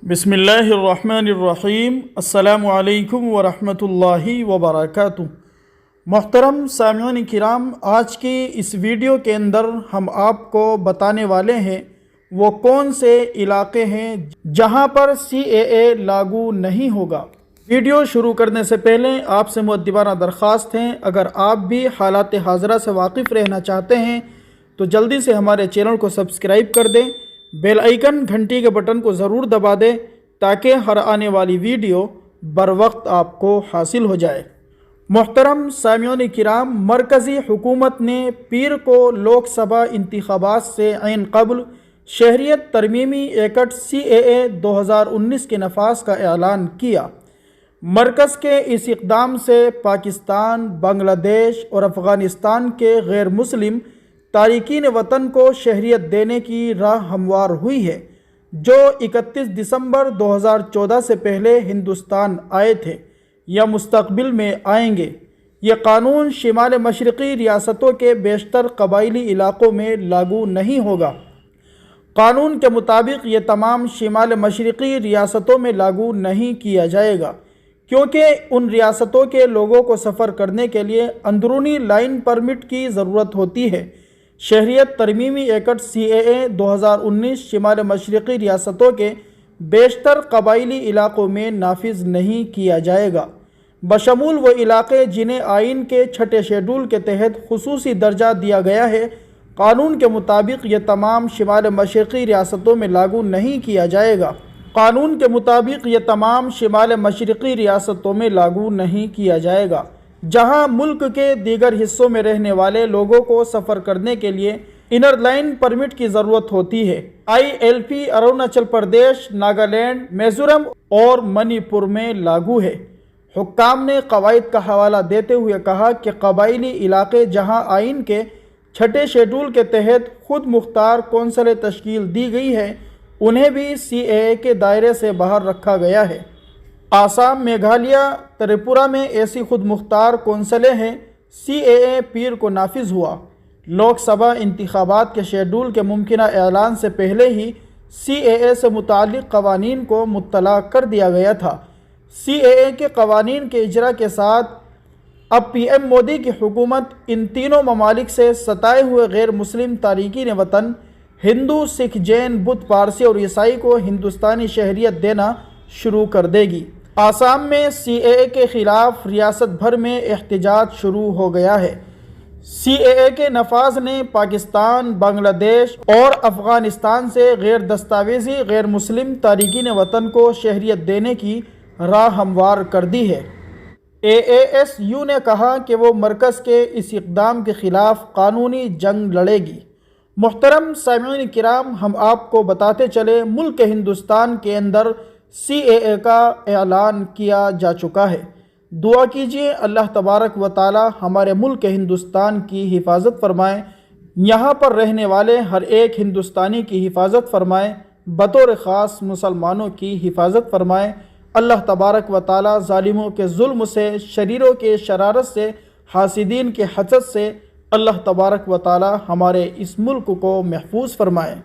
بسم اللہ الرحمن الرحیم۔ السلام علیکم ورحمۃ اللہ وبرکاتہ۔ محترم سامعین کرام، آج کی اس ویڈیو کے اندر ہم آپ کو بتانے والے ہیں وہ کون سے علاقے ہیں جہاں پر CAA لاگو نہیں ہوگا۔ ویڈیو شروع کرنے سے پہلے آپ سے مؤدبانہ درخواست ہے، اگر آپ بھی حالات حاضرہ سے واقف رہنا چاہتے ہیں تو جلدی سے ہمارے چینل کو سبسکرائب کر دیں، بیل آئیکن گھنٹی کے بٹن کو ضرور دبا دیں تاکہ ہر آنے والی ویڈیو بر وقت آپ کو حاصل ہو جائے۔ محترم سامعین کرام، مرکزی حکومت نے پیر کو لوک سبھا انتخابات سے عین قبل شہریت ترمیمی ایکٹ CAA 2019 کے نفاذ کا اعلان کیا۔ مرکز کے اس اقدام سے پاکستان، بنگلہ دیش اور افغانستان کے غیر مسلم تارکین وطن کو شہریت دینے کی راہ ہموار ہوئی ہے، جو 31 دسمبر 2014 سے پہلے ہندوستان آئے تھے یا مستقبل میں آئیں گے۔ یہ قانون شمال مشرقی ریاستوں کے بیشتر قبائلی علاقوں میں لاگو نہیں ہوگا۔ قانون کے مطابق یہ تمام شمال مشرقی ریاستوں میں لاگو نہیں کیا جائے گا، کیونکہ ان ریاستوں کے لوگوں کو سفر کرنے کے لیے اندرونی لائن پرمٹ کی ضرورت ہوتی ہے۔ شہریت ترمیمی ایکٹ CAA 2019 شمال مشرقی ریاستوں کے بیشتر قبائلی علاقوں میں نافذ نہیں کیا جائے گا، بشمول وہ علاقے جنہیں آئین کے 6 شیڈول کے تحت خصوصی درجہ دیا گیا ہے۔ قانون کے مطابق یہ تمام شمال مشرقی ریاستوں میں لاگو نہیں کیا جائے گا۔ قانون کے مطابق یہ تمام شمال مشرقی ریاستوں میں لاگو نہیں کیا جائے گا جہاں ملک کے دیگر حصوں میں رہنے والے لوگوں کو سفر کرنے کے لیے انر لائن پرمٹ کی ضرورت ہوتی ہے۔ ILP اروناچل پردیش، ناگالینڈ، میزورم اور منی پور میں لاگو ہے۔ حکام نے قواعد کا حوالہ دیتے ہوئے کہا کہ قبائلی علاقے جہاں آئین کے 6 شیڈول کے تحت خود مختار کونسلیں تشکیل دی گئی ہے، انہیں بھی CAA کے دائرے سے باہر رکھا گیا ہے۔ آسام، میگھالیہ، تریپورہ میں ایسی خود مختار کونسلیں ہیں۔ CAA پیر کو نافذ ہوا۔ لوک سبھا انتخابات کے شیڈول کے ممکنہ اعلان سے پہلے ہی CAA سے متعلق قوانین کو مطلع کر دیا گیا تھا۔ CAA کے قوانین کے اجرا کے ساتھ اب PM مودی کی حکومت ان تینوں ممالک سے ستائے ہوئے غیر مسلم تارکین وطن ہندو، سکھ، جین، بدھ، پارسی اور عیسائی کو ہندوستانی شہریت دینا شروع کر دے گی۔ آسام میں CAA کے خلاف ریاست بھر میں احتجاج شروع ہو گیا ہے۔ CAA کے نفاذ نے پاکستان، بنگلہ دیش اور افغانستان سے غیر دستاویزی غیر مسلم تارکین وطن کو شہریت دینے کی راہ ہموار کر دی ہے۔ AASU نے کہا کہ وہ مرکز کے اس اقدام کے خلاف قانونی جنگ لڑے گی۔ محترم سامعین کرام، ہم آپ کو بتاتے چلے ملک ہندوستان کے اندر CAA کا اعلان کیا جا چکا ہے۔ دعا کیجیے اللہ تبارک و تعالی ہمارے ملک ہندوستان کی حفاظت فرمائے، یہاں پر رہنے والے ہر ایک ہندوستانی کی حفاظت فرمائے، بطور خاص مسلمانوں کی حفاظت فرمائے۔ اللہ تبارک و تعالی ظالموں کے ظلم سے، شریروں کے شرارت سے، حاسدین کے حسد سے اللہ تبارک و تعالی ہمارے اس ملک کو محفوظ فرمائے۔